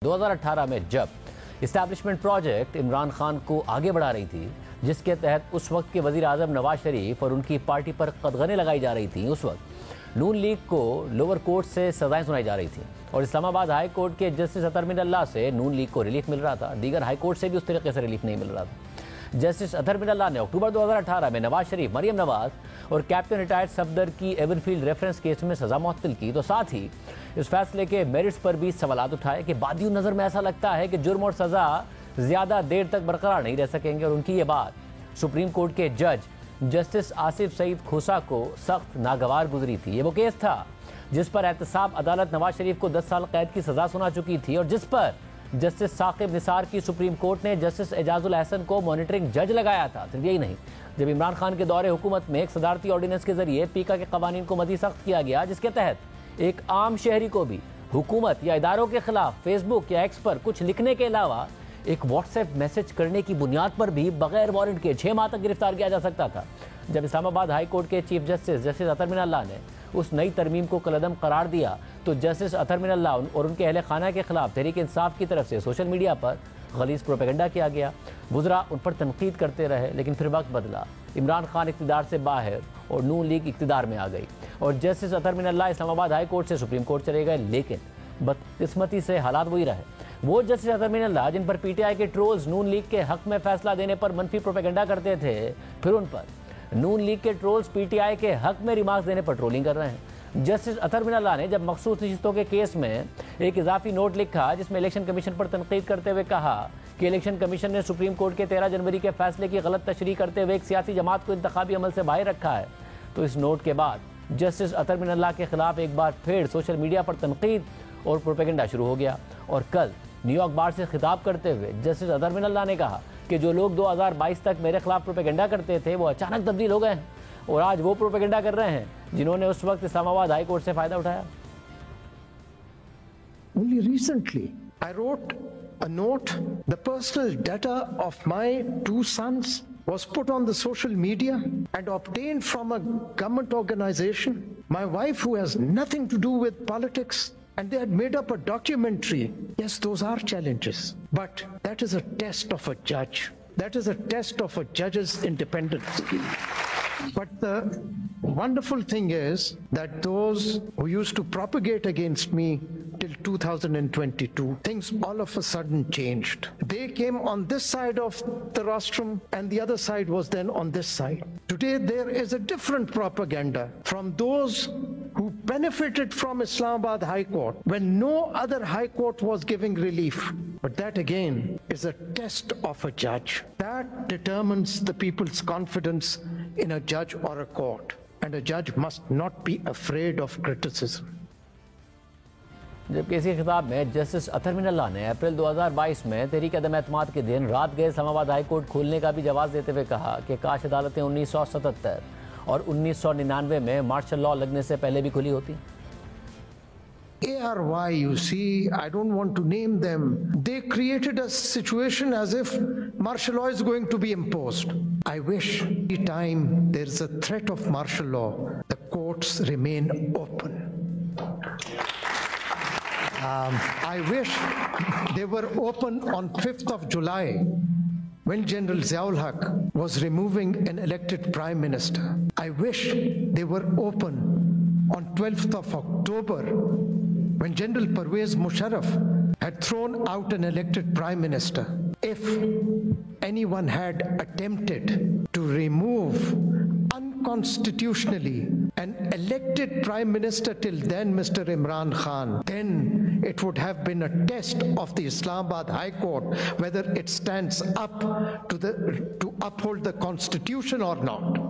2018 में जब establishment project Imran Khan को आगे बढ़ा रही थी, जिसके तहत उस वक्त के वज़ीर आज़म नवाज शरीफ और उनकी पार्टी पर कदगने लगाई जा रही थी, उस वक्त नून लीग को लोअर कोर्ट से सजाएं सुनाई जा रही थी और इस्लामाबाद हाई कोर्ट के जस्टिस अतर मिनल्लाह से नून लीग को रिलीफ मिल रहा था। दीगर हाई कोर्ट से भी उस तरीके से रिलीफ नहीं मिल रहा था। जस्टिस अतर मिनल्लाह ने अक्टूबर 2018 में नवाज शरीफ, मरियम नवाज और कैप्टन रिटायर्ड सफदर की एवनफील्ड रेफरेंस केस में सजा मुअत्तल की, तो साथ ही इस फैसले के मेरिट्स पर भी सवालात उठाए कि बादियों नज़र में ऐसा लगता है कि जुर्म और सज़ा ज़्यादा देर तक बरकरार नहीं रह सकेंगे और उनकी ये बात सुप्रीम कोर्ट के जज जस्टिस आसिफ सईद खोसा को सख्त नागवार गुजरी थी। ये वो केस था जिस पर एहतसाब अदालत नवाज शरीफ को 10 साल कैद की सजा सुना चुकी थी और जिस पर जस्टिस साकिब निसार की सुप्रीम कोर्ट ने जस्टिस एजाजुल अहसन को मॉनिटरिंग जज लगाया था। सिर्फ यही नहीं, जब इमरान खान के दौरे हुकूमत में एक सदारती ऑर्डिनेंस के जरिए पीका के कवानीन को मज़ीद सख्त किया गया, जिसके तहत एक आम शहरी को भी हुकूमत या इदारों के खिलाफ फेसबुक या एक्स पर कुछ लिखने के अलावा एक व्हाट्सएप मैसेज करने की बुनियाद पर भी बगैर वारंट के 6 माह तक गिरफ्तार किया जा सकता था। जब इस्लामाबाद हाई कोर्ट के चीफ जस्टिस अतर मिनल्लाह ने उस नई तरमीम को कलअदम करार दिया, तो जस्टिस अतर मिनल्लाह और उनके अहले खाना के खिलाफ तहरीक इंसाफ की तरफ से सोशल मीडिया पर गलीज़ प्रोपेगेंडा किया गया। वुज़रा उन पर तनकीद करते रहे, लेकिन फिर वक्त बदला, इमरान खान इक़्तिदार से बाहर और नून लीग इक़्तिदार में आ गई और जस्टिस अतर मिनल्लाह इस्लामाबाद हाई कोर्ट से सुप्रीम कोर्ट चले गए। लेकिन बदकिस्मती से हालात वही रहे। वो जस्टिस अतर मिनल्लाह जिन पर पीटीआई के ट्रोल्स नून लीग के हक में फैसला देने पर मनफी प्रोपेगेंडा करते थे, फिर उन पर नून लीग के ट्रोल्स पीटीआई के हक में रिमार्क्स देने पर ट्रोलिंग कर रहे हैं। जस्टिस अतर मिनल्लाह ने जब मखसूस नशिस्तों के केस में एक इजाफी नोट लिखा जिसमें इलेक्शन कमीशन पर तनकीद करते हुए कहा कि इलेक्शन कमीशन ने सुप्रीम कोर्ट के 13 जनवरी के फैसले की गलत तशरीह करते हुए एक सियासी जमात को इंतखाबी अमल से बाहर रखा है, तो इस नोट के बाद जस्टिस अतर मिनल्लाह के खिलाफ एक बार फिर सोशल मीडिया पर तनकीद और प्रोपेगेंडा शुरू हो गया। और कल न्यूयॉर्क बार से खिताब करते हुए जस्टिस अतर मिनल्लाह ने कहा कि जो लोग 2022 तक मेरे खिलाफ प्रोपेगेंडा करते थे वो अचानक तब्दील हो गए हैं और आज वो प्रोपेगेंडा कर रहे हैं जिन्होंने उस वक्त इस्लामाबाद हाई कोर्ट से फायदा उठाया। Only recently I wrote a note. The personal data of my 2 sons was put on the social media and obtained from a government organization. My wife, who has nothing to do with politics, and they had made up a documentary. Yes, those are challenges, but that is a test of a judge. That is a test of a judge's independence. But the wonderful thing is that those who used to propagate against me till 2022, things all of a sudden changed. They came on this side of the rostrum and the other side was then on this side. Today there is a different propaganda from those who benefited from Islamabad High Court when no other High Court was giving relief. But that again is a test of a judge. That determines the people's confidence in a judge or a court. And a judge must not be afraid of criticism. जबकि इसी खिताब में justice अतर मिनल्लाह ने अप्रैल 2022 में तहरीक अदम एतमाद के दिन रात गए इस्लामाबाद हाई कोर्ट खोलने का भी जवाब देते हुए कहा कि काश अदालतें 1977 और 1999 में मार्शल लॉ लगने से पहले भी खुली होती। ARY, you see, I don't want to name them. They created a situation as if martial law is going to be imposed. I wish every time there is a threat of martial law, the courts remain open. I wish they were open on 5th of July when General Ziaul Haq was removing an elected Prime Minister. I wish they were open on 12th of October when General Pervez Musharraf had thrown out an elected Prime Minister. If anyone had attempted to remove unconstitutionally an elected Prime Minister till then, Mr. Imran Khan, then it would have been a test of the Islamabad High Court whether it stands up to uphold the Constitution or not.